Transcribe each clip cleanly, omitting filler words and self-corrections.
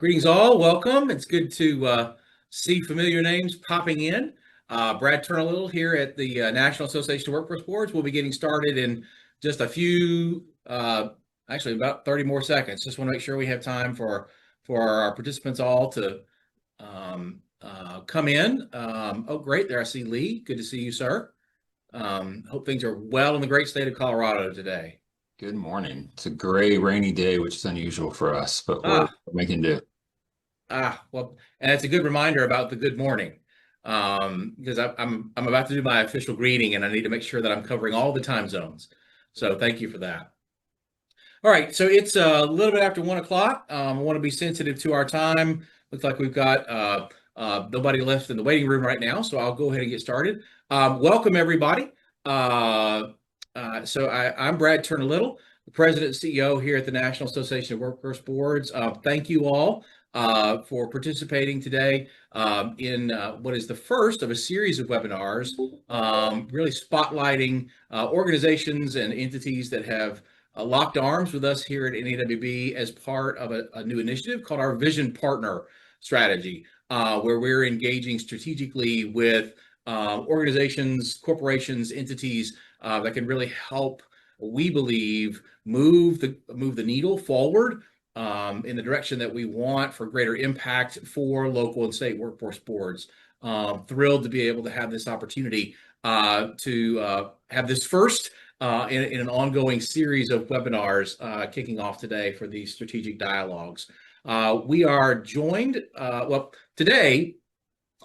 Greetings all, welcome. It's good to see familiar names popping in. Brad Turnalittle here at the National Association of Workforce Boards. We'll be getting started in just a few, actually about 30 more seconds. Just want to make sure we have time for our participants all to come in. Oh, great, there I see Lee. Good to see you, sir. Hope things are well in the great state of Colorado today. Good morning. It's a gray, rainy day, which is unusual for us, but we're Ah, making do. well, and it's a good reminder about the good morning, because I'm about to do my official greeting, and I need to make sure that I'm covering all the time zones. So thank you for that. All right, so it's a little bit after 1 o'clock. I want to be sensitive to our time. Looks like we've got nobody left in the waiting room right now, so I'll go ahead and get started. Welcome everybody. I'm Brad Turnalittle, the President and CEO here at the National Association of Workforce Boards. Thank you all for participating today in what is the first of a series of webinars, really spotlighting organizations and entities that have locked arms with us here at NAWB as part of a new initiative called our Vision Partner Strategy, where we're engaging strategically with organizations, corporations, entities that can really help, we believe, move the needle forward in the direction that we want for greater impact for local and state workforce boards. Thrilled to be able to have this opportunity to have this first in an ongoing series of webinars kicking off today for these strategic dialogues. We are joined, today,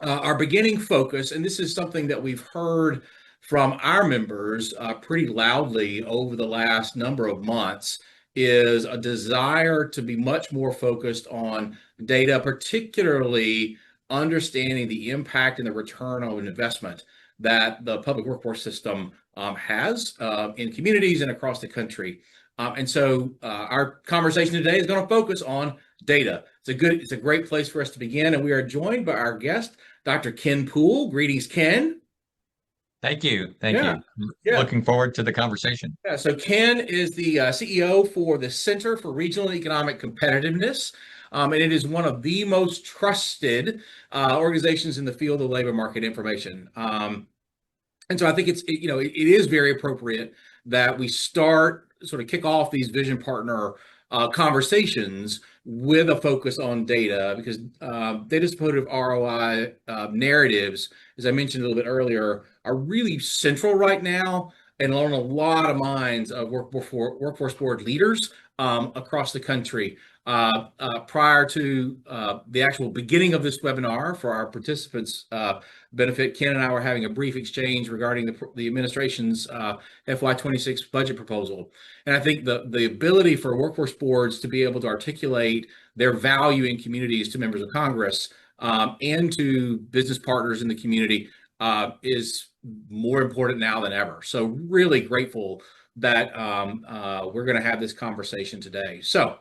our beginning focus, and this is something that we've heard from our members pretty loudly over the last number of months, is a desire to be much more focused on data, particularly understanding the impact and the return on investment that the public workforce system has in communities and across the country. And so our conversation today is going to focus on data. It's a great place for us to begin, and we are joined by our guest, Dr. Ken Poole. Greetings, Ken. Thank you. Thank Yeah, you. yeah. Looking forward to the conversation. Yeah, so Ken is the CEO for the Center for Regional Economic Competitiveness, and it is one of the most trusted organizations in the field of labor market information. And so I think it is very appropriate that we kick off these vision partner conversations with a focus on data, because data supportive ROI narratives, as I mentioned a little bit earlier, are really central right now and on a lot of minds of workforce board leaders across the country. Prior to the actual beginning of this webinar, for our participants' benefit, Ken and I were having a brief exchange regarding the administration's FY26 budget proposal. And I think the ability for workforce boards to be able to articulate their value in communities to members of Congress and to business partners in the community is more important now than ever. So really grateful that we're going to have this conversation today. So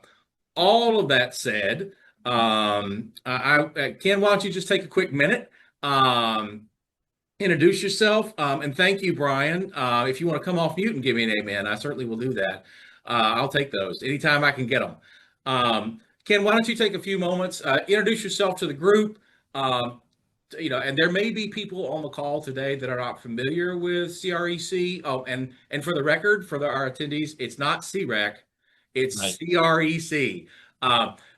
all of that said, Ken, why don't you just take a quick minute, introduce yourself, and thank you, Brian. If you want to come off mute and give me an amen, I certainly will do that. I'll take those anytime I can get them. Ken, why don't you take a few moments, introduce yourself to the group, and there may be people on the call today that are not familiar with CREC. Oh, and for the record, for our attendees, it's not CREC, it's right. CREC.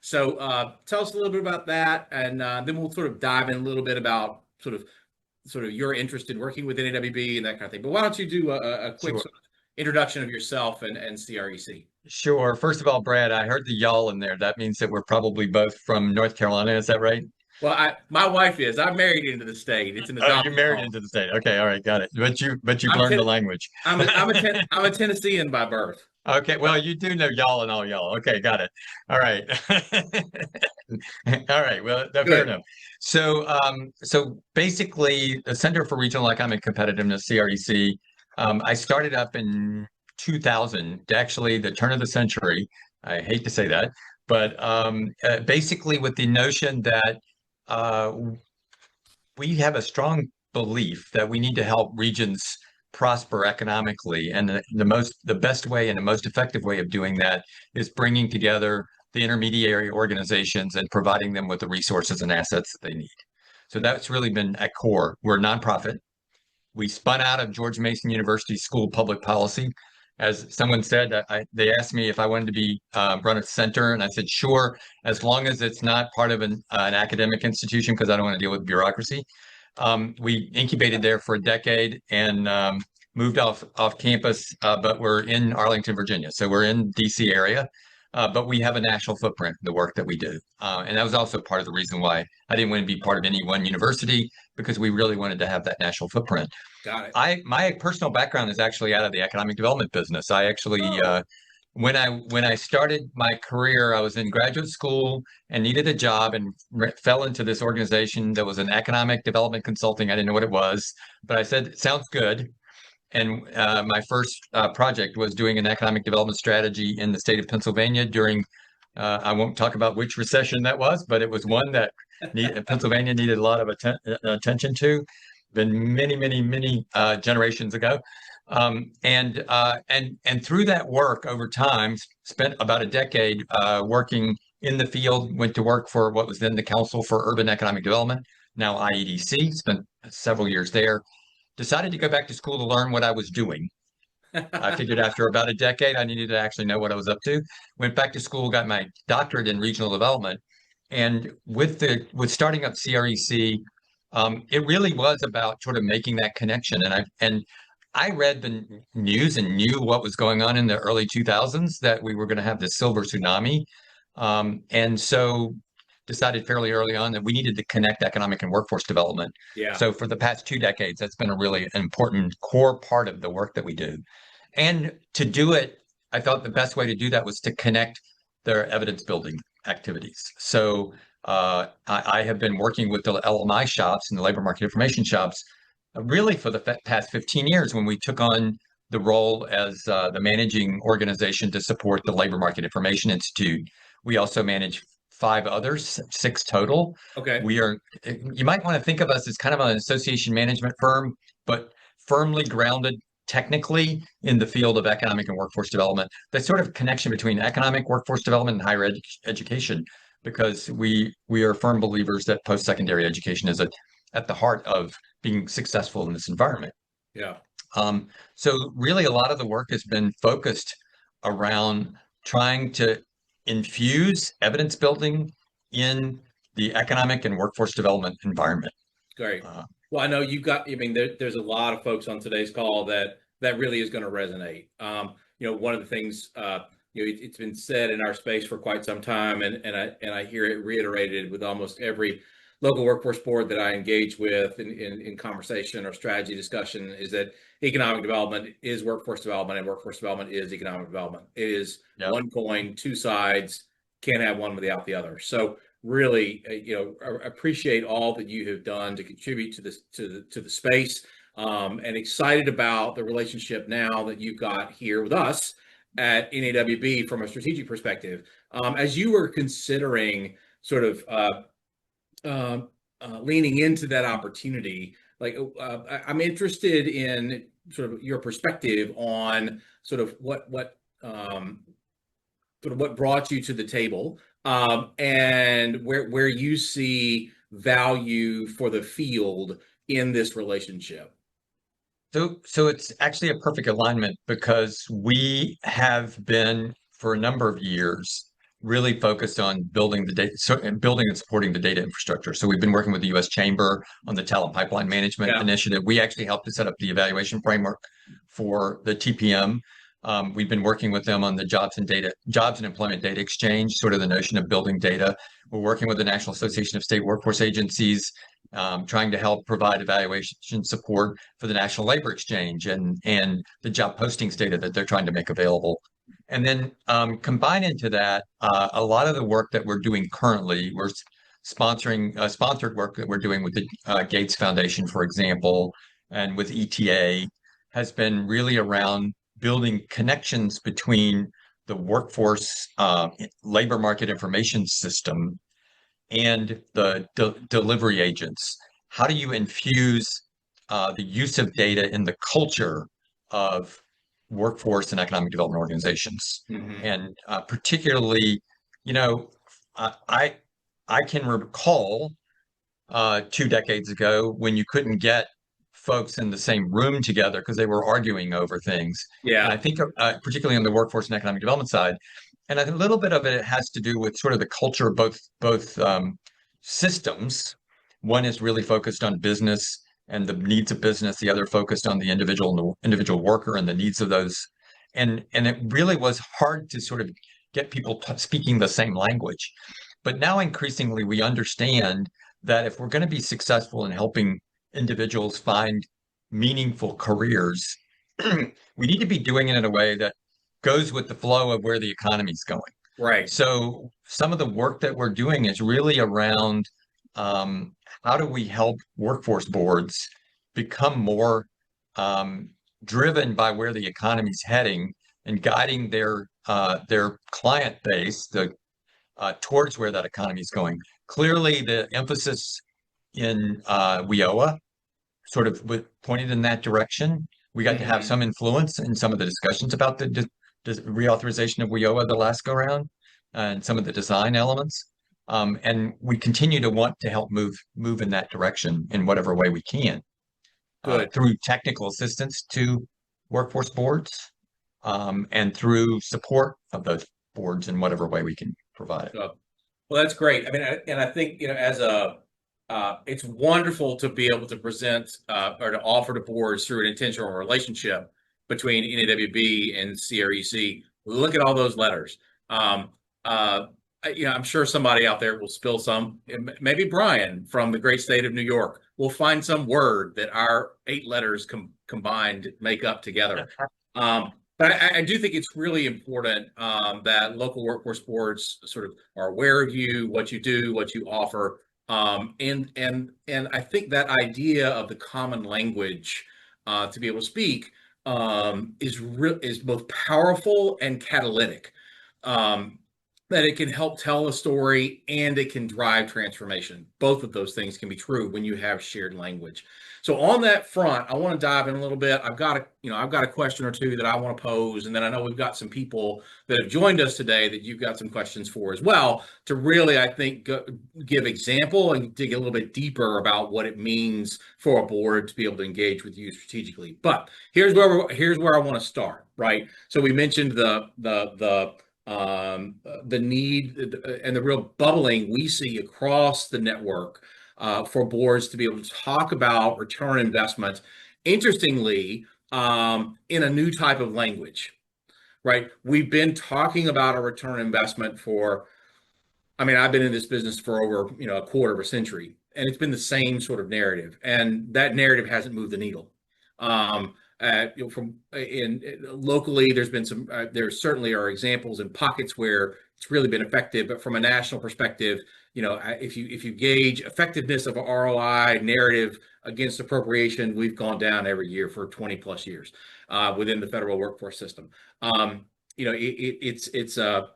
So tell us a little bit about that, and then we'll sort of dive in a little bit about sort of your interest in working with NAWB and that kind of thing. But why don't you do a quick Sure. sort of introduction of yourself and CREC? Sure. First of all, Brad, I heard the y'all in there. That means that we're probably both from North Carolina. Is that right? Well, my wife is. I'm married into the state. It's an Oh, you're adopted married home. into the state. Okay, all right, got it. But you've I'm learned ten- the language. I'm a Tennessean by birth. Okay, well, you do know y'all and all y'all. Okay, got it. All right. All right. Well, fair enough. So basically, the Center for Regional Economic Competitiveness, CREC, I started up in 2000, actually the turn of the century. I hate to say that, but basically with the notion that we have a strong belief that we need to help regions prosper economically, and the best way and the most effective way of doing that is bringing together the intermediary organizations and providing them with the resources and assets that they need. So that's really been at core. We're a nonprofit. We spun out of George Mason University School of Public Policy. As someone said, they asked me if I wanted to be run a center, and I said, sure, as long as it's not part of an academic institution, because I don't want to deal with bureaucracy. We incubated there for a decade and moved off campus, but we're in Arlington, Virginia. So we're in DC area, but we have a national footprint, the work that we do. And that was also part of the reason why I didn't want to be part of any one university, because we really wanted to have that national footprint. Got it. My personal background is actually out of the economic development business. I actually, when I started my career, I was in graduate school and needed a job and fell into this organization that was an economic development consulting. I didn't know what it was, but I said, it sounds good. And my first project was doing an economic development strategy in the state of Pennsylvania during, I won't talk about which recession that was, but it was one that Pennsylvania needed a lot of attention to. Been many generations ago. And through that work over time, spent about a decade working in the field, went to work for what was then the Council for Urban Economic Development, now IEDC, spent several years there, decided to go back to school to learn what I was doing. I figured after about a decade, I needed to actually know what I was up to. Went back to school, got my doctorate in regional development. And with starting up CREC, it really was about sort of making that connection. And I read the news and knew what was going on in the early 2000s, that we were going to have this silver tsunami. And so decided fairly early on that we needed to connect economic and workforce development. Yeah. So for the past 2 decades, that's been a really important core part of the work that we do. And to do it, I thought the best way to do that was to connect their evidence building activities. So I have been working with the LMI shops and the labor market information shops really for the past 15 years, when we took on the role as the managing organization to support the Labor Market Information Institute. We also manage 5 others, 6 total. Okay. You might want to think of us as kind of an association management firm, but firmly grounded technically in the field of economic and workforce development. That sort of connection between economic, workforce development, and higher education, because we are firm believers that post-secondary education is at the heart of being successful in this environment. Yeah. So really a lot of the work has been focused around trying to infuse evidence building in the economic and workforce development environment. Great. Well, I know there's a lot of folks on today's call that really is going to resonate. One of the things, it's been said in our space for quite some time, and I hear it reiterated with almost every local workforce board that I engage with in conversation or strategy discussion, is that economic development is workforce development, and workforce development is economic development. It is one coin, 2 sides, can't have one without the other. So really, appreciate all that you have done to contribute to this, to the space, and excited about the relationship now that you've got here with us at NAWB from a strategic perspective. As you were considering sort of leaning into that opportunity, I'm interested in sort of your perspective on sort of what brought you to the table, and where you see value for the field in this relationship. So it's actually a perfect alignment, because we have been for a number of years really focused on building and supporting the data infrastructure. So we've been working with the U.S. Chamber on the Talent Pipeline Management Initiative. We actually helped to set up the evaluation framework for the TPM. We've been working with them on the Jobs and Employment Data Exchange, sort of the notion of building data. We're working with the National Association of State Workforce Agencies, trying to help provide evaluation support for the National Labor Exchange and the job postings data that they're trying to make available. And then combine into that a lot of the work that we're doing currently. We're sponsoring sponsored work that we're doing with the Gates Foundation, for example, and with ETA, has been really around building connections between the workforce labor market information system and the delivery agents. How do you infuse the use of data in the culture of workforce and economic development organizations? Mm-hmm. And particularly, you know, I I can recall 2 decades ago when you couldn't get folks in the same room together because they were arguing over things. And I Yeah. think, particularly on the workforce and economic development side, and a little bit of it has to do with sort of the culture of both systems. One is really focused on business and the needs of business. The other focused on the individual worker and the needs of those. And it really was hard to sort of get people speaking the same language. But now increasingly we understand that if we're going to be successful in helping individuals find meaningful careers, we need to be doing it in a way that goes with the flow of where the economy's going. Right. So some of the work that we're doing is really around how do we help workforce boards become more driven by where the economy's heading and guiding their client base towards where that economy is going. Clearly, the emphasis in WIOA sort of pointed in that direction. We got to have some influence in some of the discussions about the reauthorization of WIOA the last go round and some of the design elements. And we continue to want to help move in that direction in whatever way we can Good. through technical assistance to workforce boards and through support of those boards in whatever way we can provide it. Well, that's great. I mean, and I think, as it's wonderful to be able to present or to offer to boards through an intentional relationship between NAWB and CREC. Look at all those letters. I'm sure somebody out there will spill some. Maybe Brian from the great state of New York will find some word that our 8 letters combined make up together. But I do think it's really important that local workforce boards sort of are aware of you, what you do, what you offer, and I think that idea of the common language to be able to speak is both powerful and catalytic. That it can help tell a story and it can drive transformation. Both of those things can be true when you have shared language. So on that front, I want to dive in a little bit. I've got a question or two that I want to pose, and then I know we've got some people that have joined us today that you've got some questions for as well to really, I think, give example and dig a little bit deeper about what it means for a board to be able to engage with you strategically. But here's where I want to start. Right. So we mentioned the need and the real bubbling we see across the network for boards to be able to talk about return on investment, interestingly, in a new type of language, right? We've been talking about a return on investment I've been in this business for over, a quarter of a century, and it's been the same sort of narrative, and that narrative hasn't moved the needle. Locally, there's been some. There certainly are examples in pockets where it's really been effective, but from a national perspective, if you gauge effectiveness of a ROI narrative against appropriation, we've gone down every year for 20 plus years within the federal workforce system. It's a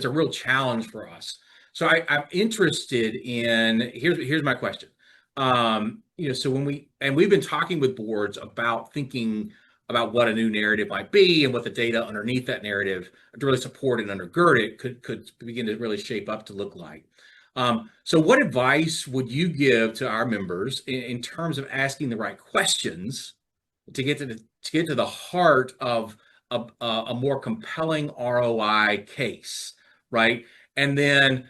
real challenge for us. So I'm interested in here's my question. So we've been talking with boards about thinking about what a new narrative might be and what the data underneath that narrative to really support and undergird it could begin to really shape up to look like. So what advice would you give to our members in terms of asking the right questions to get to the heart of a more compelling ROI case, right? And then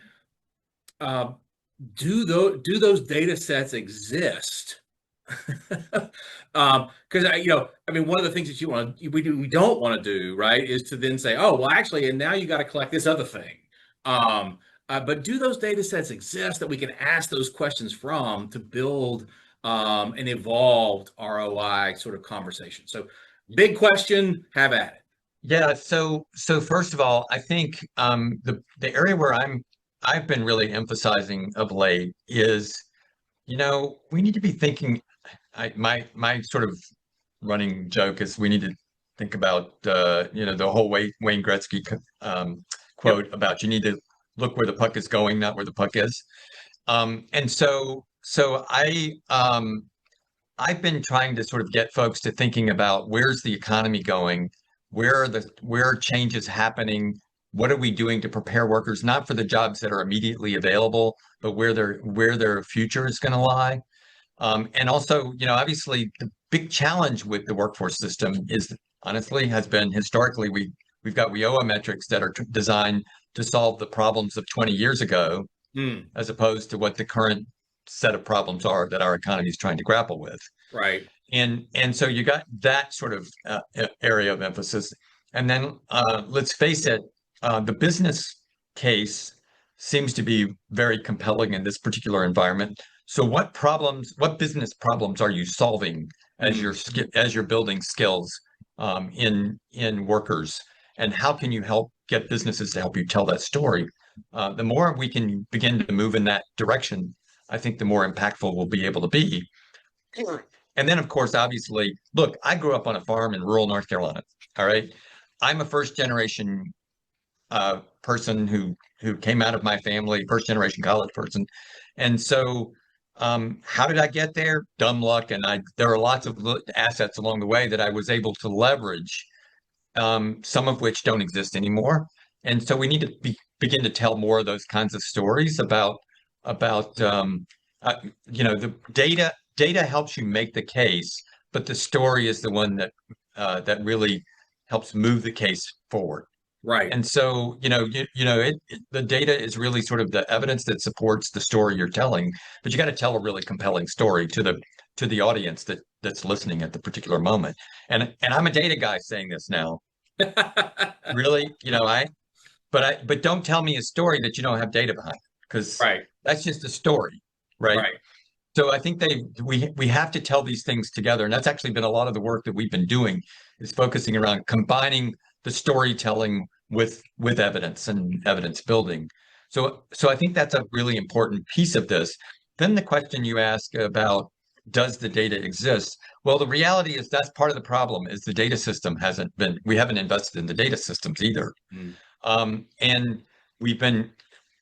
do those data sets exist? Because one of the things that we don't want to do, right, is to then say, oh, well, actually, and now you got to collect this other thing. But do those data sets exist that we can ask those questions from to build an evolved ROI sort of conversation? So, big question, have at it. Yeah. So first of all, I think the area where I've been really emphasizing of late is, we need to be thinking. My sort of running joke is we need to think about the whole Wayne Gretzky quote about you need to look where the puck is going, not where the puck is. And so I've been trying to sort of get folks to thinking about where's the economy going, where are changes happening, what are we doing to prepare workers, not for the jobs that are immediately available, but where their future is going to lie. And also, obviously the big challenge with the workforce system is honestly has been historically we've got WIOA metrics that are designed to solve the problems of 20 years ago, as opposed to what the current set of problems are that our economy is trying to grapple with. Right. And so you got that sort of area of emphasis. And then let's face it, the business case seems to be very compelling in this particular environment. So what business problems are you solving as you're building skills in workers? And how can you help get businesses to help you tell that story? The more we can begin to move in that direction, I think the more impactful we'll be able to be. And then, of course, obviously, look, I grew up on a farm in rural North Carolina. All right. I'm a first generation person who came out of my family, first generation college person. And so how did I get there? Dumb luck. And there are lots of assets along the way that I was able to leverage, some of which don't exist anymore. And so we need to begin to tell more of those kinds of stories about the data helps you make the case, but the story is the one that really helps move the case forward. Right. And so, the data is really sort of the evidence that supports the story you're telling, but you got to tell a really compelling story to the audience that's listening at the particular moment. And I'm a data guy saying this now. Really, but don't tell me a story that you don't have data behind, because that's just a story, right? Right. So I think we have to tell these things together, and that's actually been a lot of the work that we've been doing, is focusing around combining the storytelling with evidence and evidence building. So I think that's a really important piece of this. Then the question you ask about, does the data exist? Well, the reality is that's part of the problem, is the data system we haven't invested in the data systems either. And we've been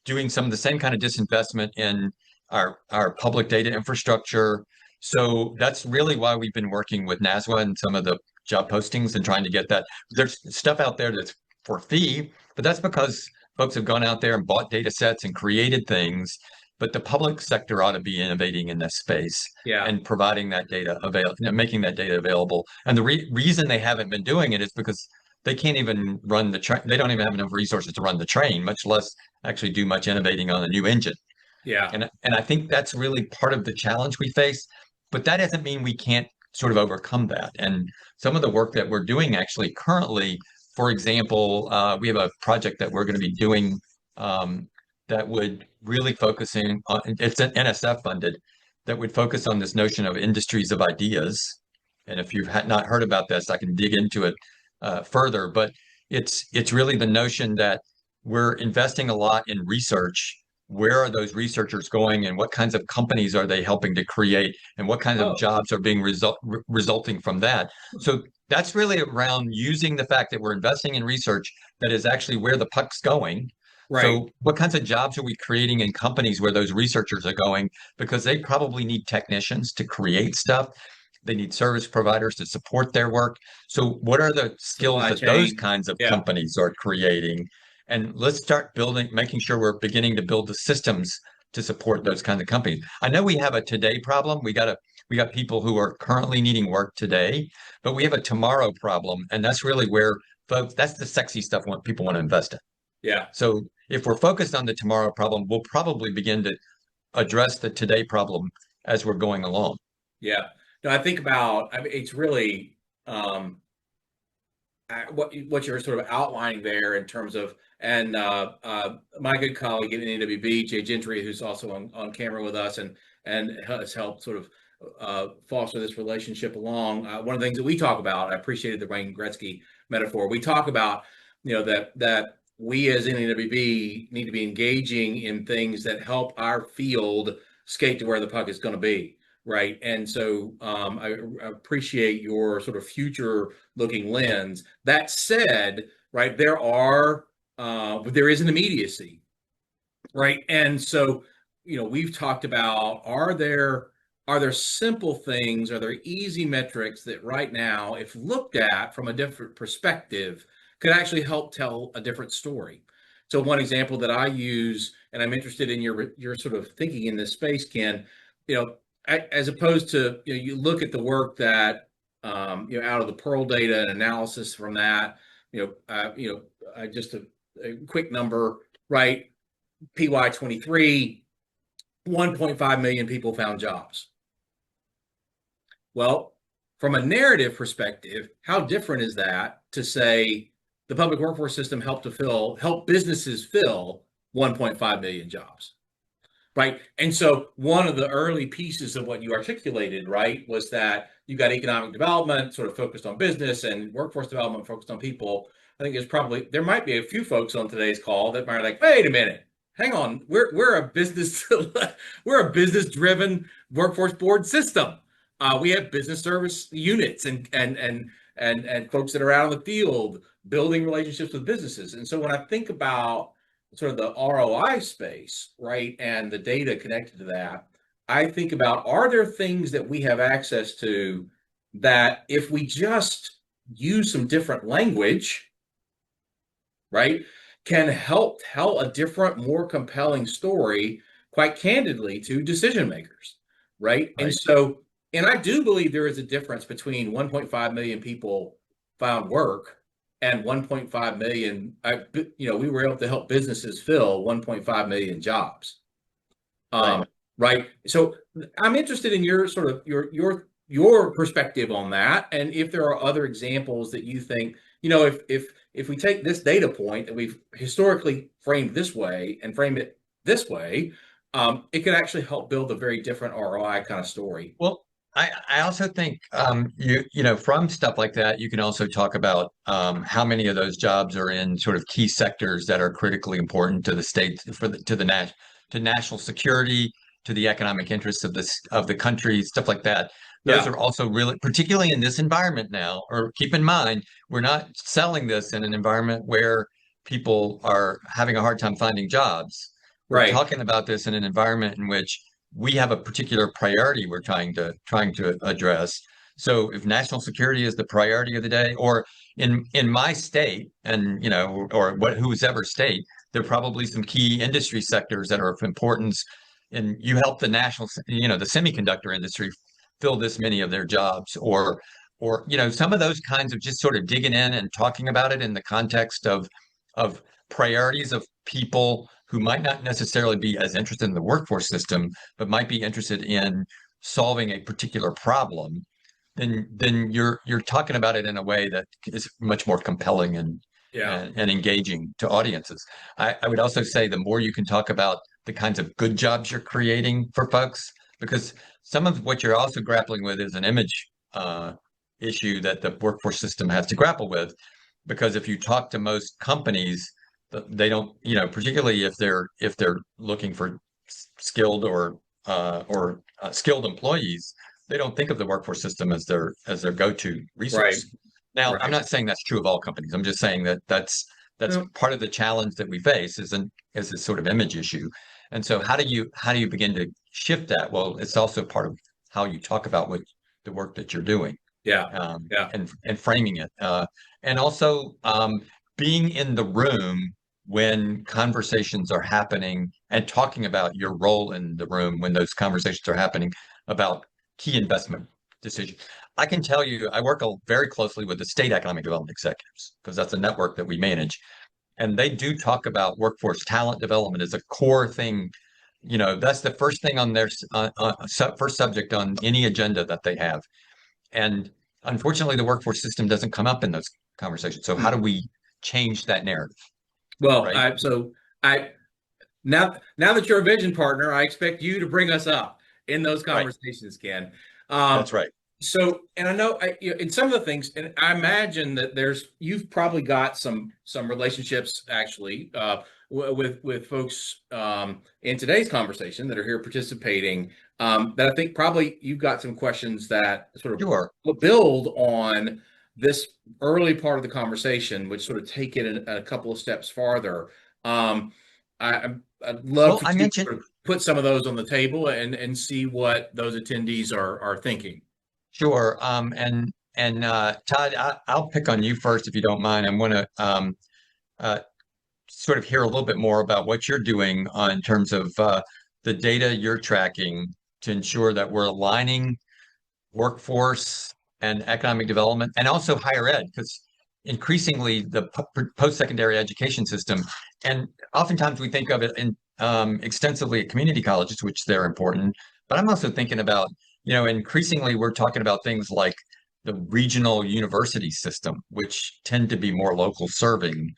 doing some of the same kind of disinvestment in our public data infrastructure. So that's really why we've been working with NASWA and some of the job postings and trying to get that. There's stuff out there that's for fee, but that's because folks have gone out there and bought data sets and created things. But the public sector ought to be innovating in this space and providing that data making that data available. And the reason they haven't been doing it is because they can't even run the train. They don't even have enough resources to run the train, much less actually do much innovating on a new engine. Yeah. And I think that's really part of the challenge we face, but that doesn't mean we can't sort of overcome that. And some of the work that we're doing actually currently, for example, we have a project that we're going to be doing that would really focusing on, it's an NSF funded, that would focus on this notion of industries of ideas. And if you've not heard about this, I can dig into it further, but it's really the notion that we're investing a lot in research. Where are those researchers going, and what kinds of companies are they helping to create, and what kinds of jobs are being resulting from that? So that's really around using the fact that we're investing in research that is actually where the puck's going. Right. So what kinds of jobs are we creating in companies where those researchers are going? Because they probably need technicians to create stuff. They need service providers to support their work. So what are the skills that those kinds of companies are creating? And let's start making sure we're beginning to build the systems to support those kinds of companies. I know we have a today problem. We got people who are currently needing work today, but we have a tomorrow problem. And that's really where folks, that's the sexy stuff people want to invest in. Yeah. So if we're focused on the tomorrow problem, we'll probably begin to address the today problem as we're going along. Yeah. No, I think about, it's really what you're sort of outlining there in terms of, and my good colleague in NWB, Jay Gentry, who's also on camera with us and has helped sort of foster this relationship along. One of the things that we talk about, I appreciated the Wayne Gretzky metaphor. We talk about, that we as NWB need to be engaging in things that help our field skate to where the puck is going to be. Right. And so I appreciate your sort of future looking lens. That said, right, there is an immediacy. Right. And so, we've talked about, are there simple things, are there easy metrics that right now, if looked at from a different perspective, could actually help tell a different story. So one example that I use, and I'm interested in your sort of thinking in this space, Ken, as opposed to, you look at the work that, out of the Pearl data and analysis from that, just a quick number, right? PY23, 1.5 million people found jobs. Well, from a narrative perspective, how different is that to say the public workforce system help businesses fill 1.5 million jobs, right? And so one of the early pieces of what you articulated, right, was that you got economic development sort of focused on business and workforce development focused on people. I think there might be a few folks on today's call that might be like, wait a minute, hang on, we're a business we're a business driven workforce board system. We have business service units and folks that are out in the field building relationships with businesses. And so when I think about sort of the ROI space, right, and the data connected to that, I think about, are there things that we have access to that if we just use some different language, right, can help tell a different, more compelling story, quite candidly, to decision makers, right? And I do believe there is a difference between 1.5 million people found work and 1.5 million, we were able to help businesses fill 1.5 million jobs. Right. So I'm interested in your sort of your perspective on that. And if there are other examples that you think, if we take this data point that we've historically framed this way and frame it this way, it could actually help build a very different ROI kind of story. Well, I also think from stuff like that, you can also talk about how many of those jobs are in sort of key sectors that are critically important to the state, to national security, to the economic interests of the country, stuff like that. Those are also really, particularly in this environment now, or keep in mind, we're not selling this in an environment where people are having a hard time finding jobs. We're talking about this in an environment in which we have a particular priority we're trying to address. So if national security is the priority of the day, or in my state, and or whoever state, there are probably some key industry sectors that are of importance, and you help the the semiconductor industry fill this many of their jobs, or some of those kinds of just sort of digging in and talking about it in the context of priorities of people who might not necessarily be as interested in the workforce system, but might be interested in solving a particular problem, then you're talking about it in a way that is much more compelling and engaging to audiences. I would also say the more you can talk about the kinds of good jobs you're creating for folks, because some of what you're also grappling with is an image issue that the workforce system has to grapple with. Because if you talk to most companies, they don't, particularly if they're looking for skilled or skilled employees, they don't think of the workforce system as their go-to resource. Now, I'm not saying that's true of all companies. I'm just saying that's part of the challenge that we face is this sort of image issue. And so how do you begin to shift that? Well, it's also part of how you talk about the work that you're doing. And framing it. And also being in the room when conversations are happening and talking about your role in the room when those conversations are happening about key investment decisions. I can tell you, I work very closely with the state economic development executives because that's a network that we manage. And they do talk about workforce talent development as a core thing. That's the first thing on their first subject on any agenda that they have. And unfortunately, the workforce system doesn't come up in those conversations. So how do we change that narrative? Well, now that you're a vision partner, I expect you to bring us up in those conversations, Ken. That's right. So, and I know in some of the things, and I imagine that you've probably got some relationships actually with folks in today's conversation that are here participating. That I think probably you've got some questions that sort of build on this early part of the conversation, which sort of take it a couple of steps farther. I'd love to sort of put some of those on the table and see what those attendees are thinking. Sure. And Todd, I'll pick on you first if you don't mind. I want to uh, sort of hear a little bit more about what you're doing in terms of the data you're tracking to ensure that we're aligning workforce and economic development, and also higher ed, because increasingly the post-secondary education system, and oftentimes we think of it in extensively at community colleges, which they're important, but I'm also thinking about, increasingly we're talking about things like the regional university system, which tend to be more local serving,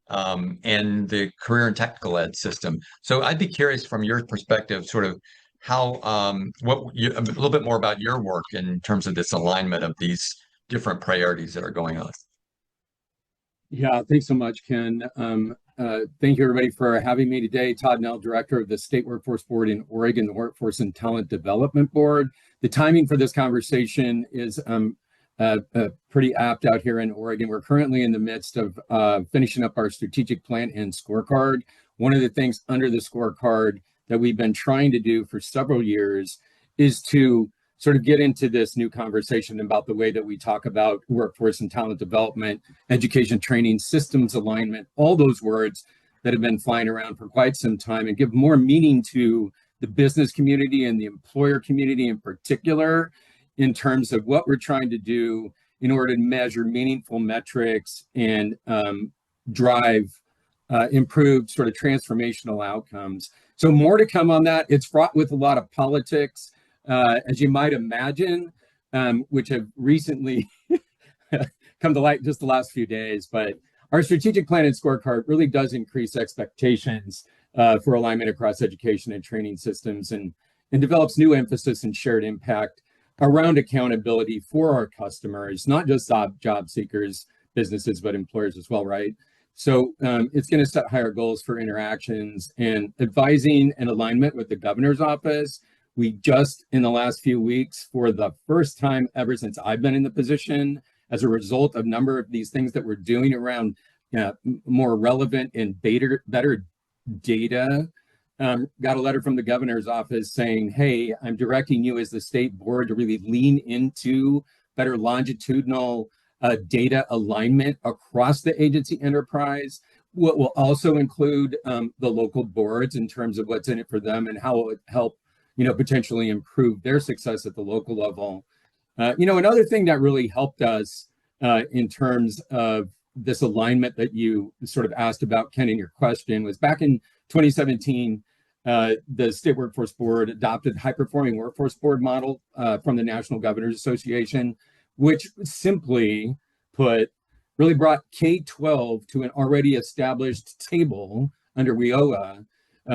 and the career and technical ed system. So I'd be curious from your perspective, sort of how a little bit more about your work in terms of this alignment of these different priorities that are going on. Yeah, thanks so much, Ken. Thank you, everybody, for having me today. Todd Nell, Director of the State Workforce Board in Oregon, the Workforce and Talent Development Board. The timing for this conversation is pretty apt out here in Oregon. We're currently in the midst of finishing up our strategic plan and scorecard. One of the things under the scorecard that we've been trying to do for several years is to sort of get into this new conversation about the way that we talk about workforce and talent development, education, training, systems alignment, all those words that have been flying around for quite some time, and give more meaning to the business community and the employer community in particular, in terms of what we're trying to do in order to measure meaningful metrics and drive improved sort of transformational outcomes. So more to come on that. It's fraught with a lot of politics, as you might imagine, which have recently come to light just the last few days. But our strategic plan and scorecard really does increase expectations for alignment across education and training systems, and develops new emphasis and shared impact around accountability for our customers, not just job seekers, businesses, but employers as well, right? So it's going to set higher goals for interactions and advising and alignment with the governor's office. We just, in the last few weeks, for the first time ever since I've been in the position, as a result of a number of these things that we're doing around more relevant and better data, got a letter from the governor's office saying, hey, I'm directing you as the state board to really lean into better longitudinal data alignment across the agency enterprise. What will also include the local boards in terms of what's in it for them and how it would help, potentially improve their success at the local level. Another thing that really helped us in terms of this alignment that you sort of asked about, Ken, in your question, was back in 2017, the State Workforce Board adopted high-performing workforce board model from the National Governors Association, which simply put, really brought K-12 to an already established table under WIOA,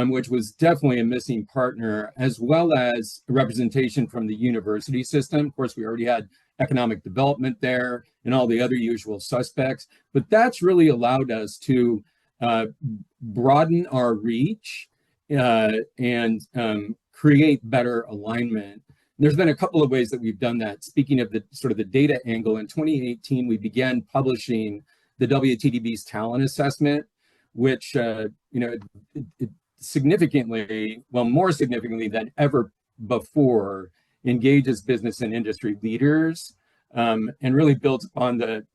which was definitely a missing partner, as well as a representation from the university system. Of course, we already had economic development there and all the other usual suspects, but that's really allowed us to broaden our reach and create better alignment. There's been a couple of ways that we've done that. Speaking of the sort of the data angle, in 2018, we began publishing the WTDB's talent assessment, which, it significantly, well, more significantly than ever before, engages business and industry leaders, and really builds on the,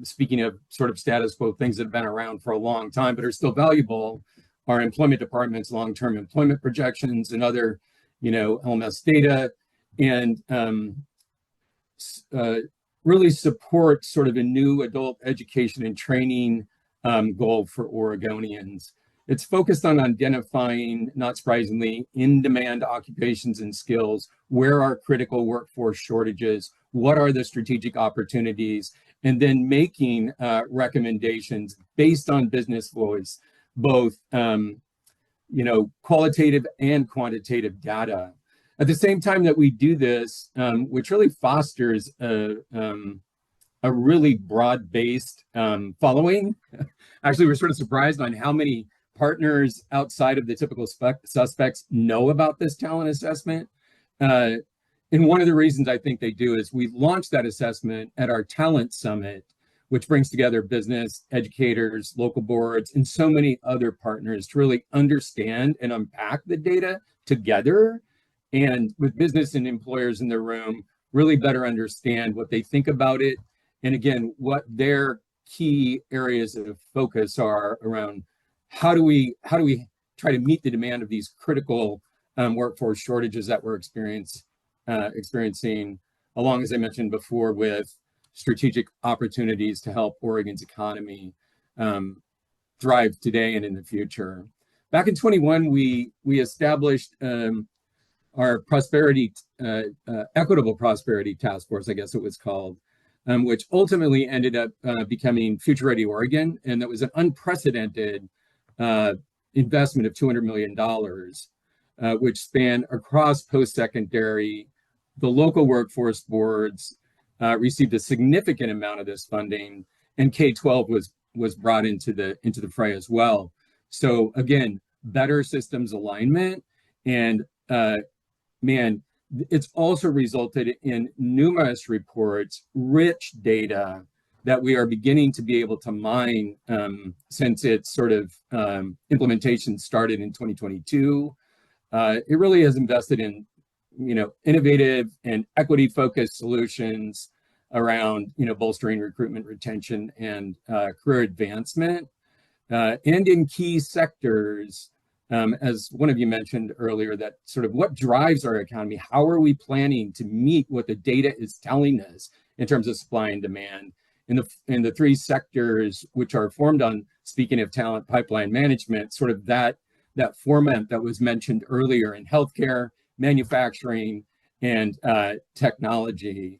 speaking of sort of status quo, things that have been around for a long time, but are still valuable, our employment department's long-term employment projections and other, LMS data, and really support sort of a new adult education and training goal for Oregonians. It's focused on identifying, not surprisingly, in-demand occupations and skills, where are critical workforce shortages, what are the strategic opportunities, and then making recommendations based on business voice, both qualitative and quantitative data. At the same time that we do this, which really fosters a really broad-based following. Actually, we're sort of surprised on how many partners outside of the typical suspects know about this talent assessment. And one of the reasons I think they do is we launched that assessment at our talent summit, which brings together business, educators, local boards, and so many other partners to really understand and unpack the data together. And with business and employers in the room, really better understand what they think about it, and again, what their key areas of focus are around how do we try to meet the demand of these critical workforce shortages that we're experiencing, along, as I mentioned before, with strategic opportunities to help Oregon's economy thrive today and in the future. Back in 21, we established our equitable prosperity task force, I guess it was called, which ultimately ended up becoming Future Ready Oregon, and that was an unprecedented investment of $200 million, which spanned across post-secondary. The local workforce boards received a significant amount of this funding, and K-12 was brought into the fray as well. So again, better systems alignment, and man, it's also resulted in numerous reports, rich data that we are beginning to be able to mine since its sort of implementation started in 2022. It really has invested in, innovative and equity-focused solutions around, bolstering recruitment, retention, and career advancement, and in key sectors, as one of you mentioned earlier, that sort of what drives our economy. How are we planning to meet what the data is telling us in terms of supply and demand in the three sectors which are formed on, speaking of talent pipeline management, sort of that format that was mentioned earlier in healthcare, manufacturing, and technology,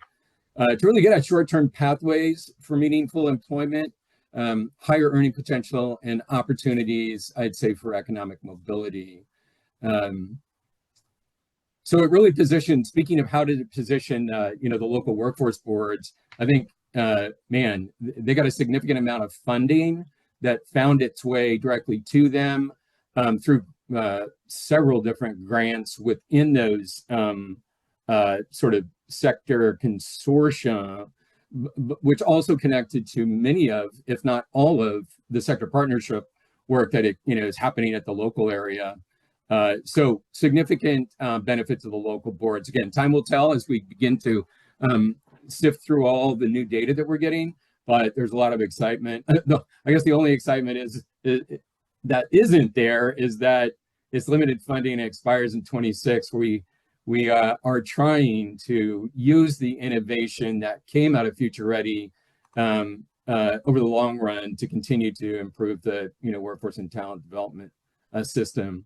to really get at short-term pathways for meaningful employment, higher earning potential, and opportunities, I'd say, for economic mobility. So it really positioned, speaking of how to position, the local workforce boards, I think, man, they got a significant amount of funding that found its way directly to them through several different grants within those sort of sector consortia, which also connected to many of, if not all of, the sector partnership work that is happening at the local area. So significant benefit to the local boards. Again, time will tell as we begin to sift through all the new data that we're getting, but there's a lot of excitement. I guess the only excitement is that isn't there is that its limited funding expires in 26. We are trying to use the innovation that came out of Future Ready over the long run to continue to improve the workforce and talent development system.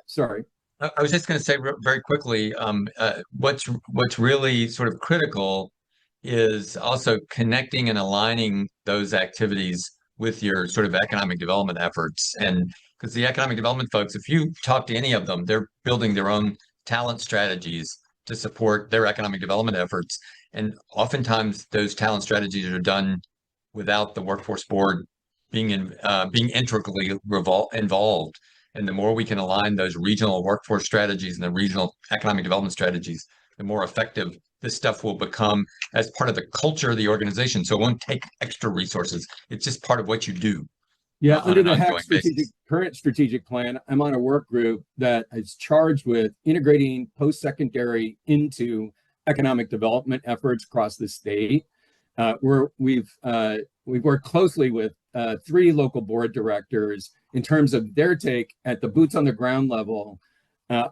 Sorry. I was just going to say very quickly, what's really sort of critical is also connecting and aligning those activities with your sort of economic development efforts. And because the economic development folks, if you talk to any of them, they're building their own talent strategies to support their economic development efforts. And oftentimes those talent strategies are done without the workforce board being integrally involved. And the more we can align those regional workforce strategies and the regional economic development strategies, the more effective this stuff will become as part of the culture of the organization. So it won't take extra resources. It's just part of what you do. Yeah, under the current strategic plan, I'm on a work group that is charged with integrating post-secondary into economic development efforts across the state. We've worked closely with 3 local board directors in terms of their take at the boots on the ground level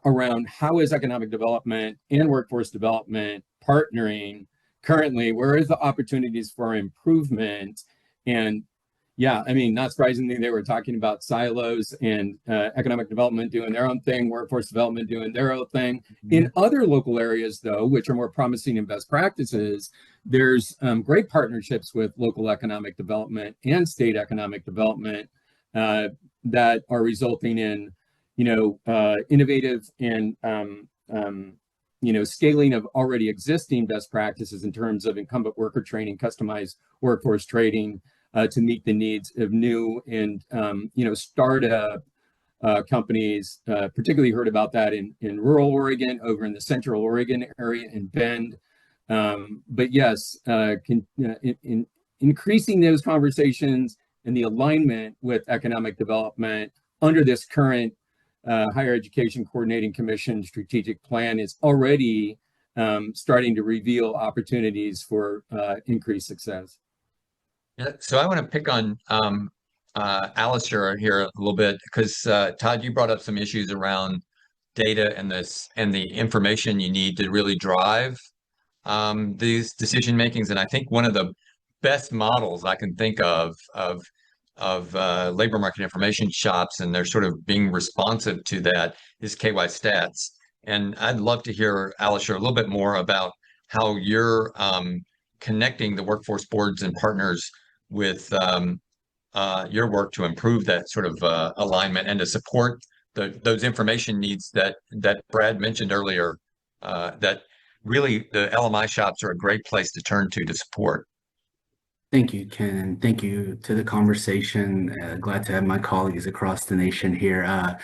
around how is economic development and workforce development partnering currently, where is the opportunities for improvement. And yeah, I mean, not surprisingly, they were talking about silos and economic development doing their own thing, workforce development doing their own thing. In other local areas, though, which are more promising in best practices, there's great partnerships with local economic development and state economic development that are resulting in, innovative and, scaling of already existing best practices in terms of incumbent worker training, customized workforce training, to meet the needs of new and startup companies. Particularly heard about that in rural Oregon, over in the Central Oregon area in Bend. But yes, in increasing those conversations and the alignment with economic development under this current Higher Education Coordinating Commission strategic plan is already starting to reveal opportunities for increased success. Yeah, so I want to pick on Alistair here a little bit because Todd, you brought up some issues around data and the information you need to really drive these decision makings. And I think one of the best models I can think of labor market information shops, and they're sort of being responsive to that, is KY Stats. And I'd love to hear, Alistair, a little bit more about how you're connecting the workforce boards and partners with your work to improve that sort of alignment and to support those information needs that Brad mentioned earlier, that really the LMI shops are a great place to turn to support. Thank you, Ken, and thank you to the conversation. Glad to have my colleagues across the nation here.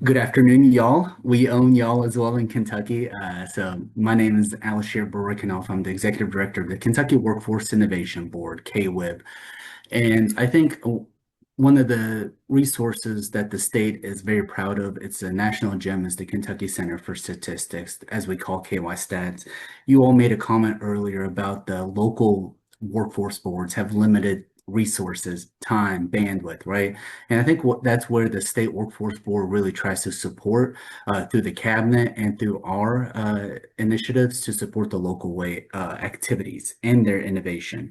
Good afternoon, y'all. We own y'all as well in Kentucky. So my name is Alistair Burricanoff. I'm the Executive Director of the Kentucky Workforce Innovation Board, KWIB. And I think one of the resources that the state is very proud of, it's a national gem, is the Kentucky Center for Statistics, as we call KY Stats. You all made a comment earlier about the local workforce boards have limited resources, time, bandwidth, right? And I think that's where the state workforce board really tries to support through the cabinet and through our initiatives to support the local way activities and their innovation.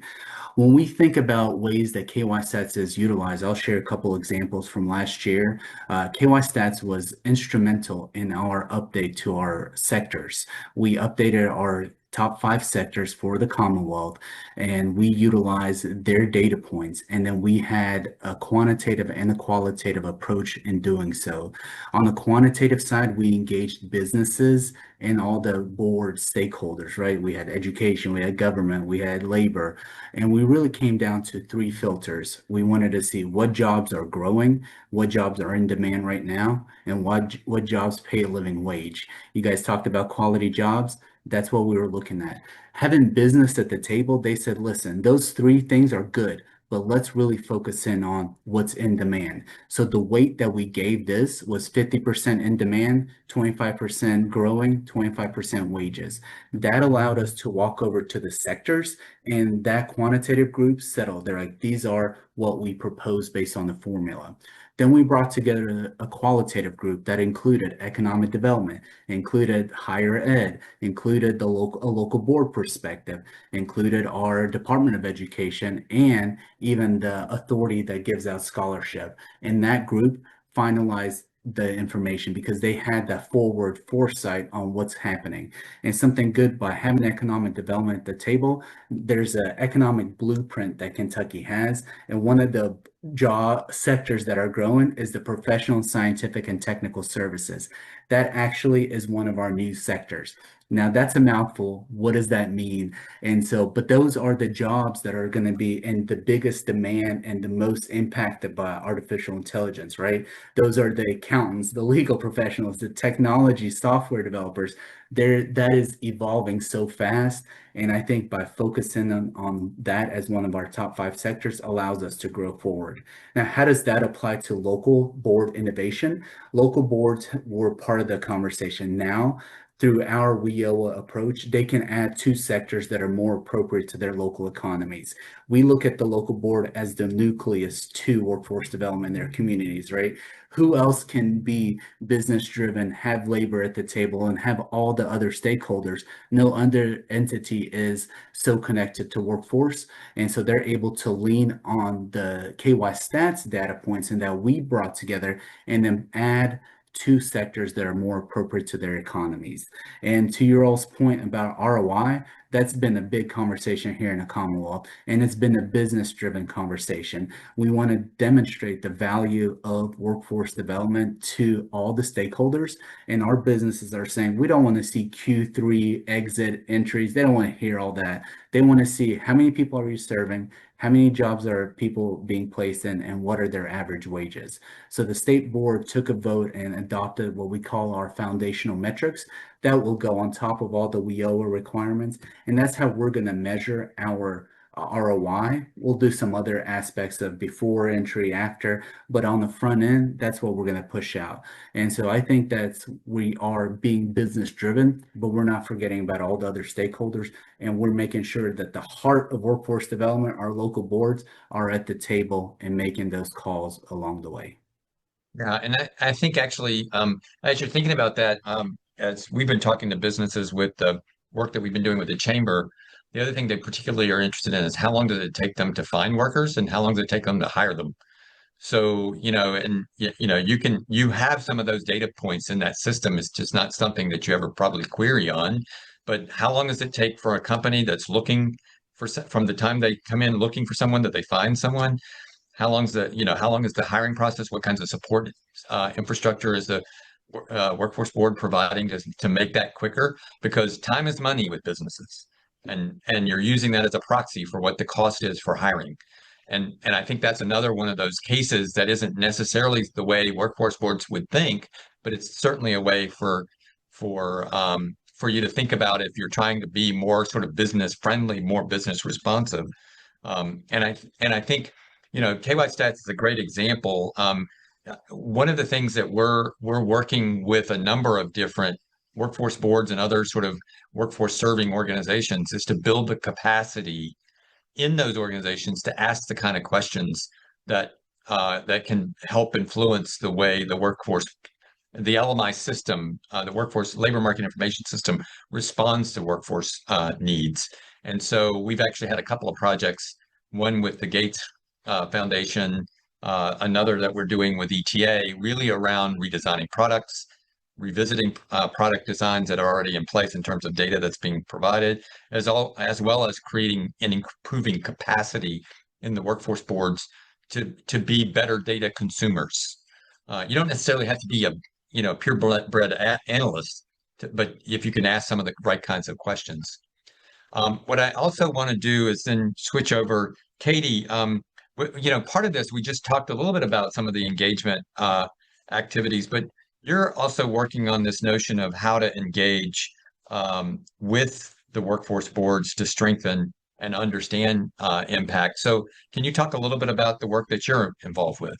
When we think about ways that KY Stats is utilized, I'll share a couple examples from last year. KY Stats was instrumental in our update to our sectors. We updated our top 5 sectors for the Commonwealth, and we utilized their data points. And then we had a quantitative and a qualitative approach in doing so. On the quantitative side, we engaged businesses and all the board stakeholders, right? We had education, we had government, we had labor, and we really came down to 3 filters. We wanted to see what jobs are growing, what jobs are in demand right now, and what jobs pay a living wage. You guys talked about quality jobs. That's what we were looking at. Having business at the table, they said, listen, those 3 things are good, but let's really focus in on what's in demand. So the weight that we gave this was 50% in demand, 25% growing, 25% wages. That allowed us to walk over to the sectors, and that quantitative group settled. They're like, these are what we propose based on the formula. Then we brought together a qualitative group that included economic development, included higher ed, included a local board perspective, included our Department of Education, and even the authority that gives out scholarship. And that group finalized the information because they had that forward foresight on what's happening. And something good by having economic development at the table, there's an economic blueprint that Kentucky has. And one of the job sectors that are growing is the professional, scientific, and technical services. That actually is one of our new sectors. Now that's a mouthful. What does that mean? And so, but those are the jobs that are going to be in the biggest demand and the most impacted by artificial intelligence, right? Those are the accountants, the legal professionals, the technology software developers. That is evolving so fast. And I think by focusing on that as one of our top 5 sectors allows us to grow forward. Now, how does that apply to local board innovation? Local boards were part of the conversation. Now, through our WIOA approach, they can add 2 sectors that are more appropriate to their local economies. We look at the local board as the nucleus to workforce development in their communities, right? Who else can be business driven, have labor at the table, and have all the other stakeholders? No other entity is so connected to workforce. And so they're able to lean on the KY Stats data points and that we brought together and then add 2 sectors that are more appropriate to their economies. And to your all's point about ROI, that's been a big conversation here in the Commonwealth, and it's been a business-driven conversation. We want to demonstrate the value of workforce development to all the stakeholders, and our businesses are saying, we don't want to see Q3 exit entries. They don't want to hear all that. They want to see how many people are you serving, how many jobs are people being placed in, and what are their average wages. So the state board took a vote and adopted what we call our foundational metrics that will go on top of all the WIOA requirements. And that's how we're going to measure our ROI. We'll do some other aspects of before entry, after, but on the front end, that's what we're going to push out. And so I think we are being business driven, but we're not forgetting about all the other stakeholders. And we're making sure that the heart of workforce development, our local boards, are at the table and making those calls along the way. Yeah, and I think actually, as you're thinking about that, as we've been talking to businesses with the work that we've been doing with the chamber, the other thing they particularly are interested in is how long does it take them to find workers and how long does it take them to hire them? So, and you have some of those data points in that system. It's just not something that you ever probably query on. But how long does it take for a company that's looking from the time they come in looking for someone that they find someone? How long is the hiring process? What kinds of support infrastructure is the workforce board providing to make that quicker? Because time is money with businesses, and you're using that as a proxy for what the cost is for hiring. And I think that's another one of those cases that isn't necessarily the way workforce boards would think, but it's certainly a way for you to think about if you're trying to be more sort of business friendly, more business responsive. And I think KY Stats is a great example. One of the things that we're working with a number of different workforce boards and other sort of workforce serving organizations is to build the capacity in those organizations to ask the kind of questions that can help influence the way the LMI system, the workforce labor market information system, responds to workforce needs. And so we've actually had a couple of projects, one with the Gates Foundation, another that we're doing with ETA, really around redesigning products, revisiting product designs that are already in place in terms of data that's being provided, as well as creating and improving capacity in the workforce boards to be better data consumers. You don't necessarily have to be a purebred analyst, but if you can ask some of the right kinds of questions. What I also want to do is then switch over, Katie. Part of this, we just talked a little bit about some of the engagement activities, but you're also working on this notion of how to engage with the workforce boards to strengthen and understand impact. So can you talk a little bit about the work that you're involved with?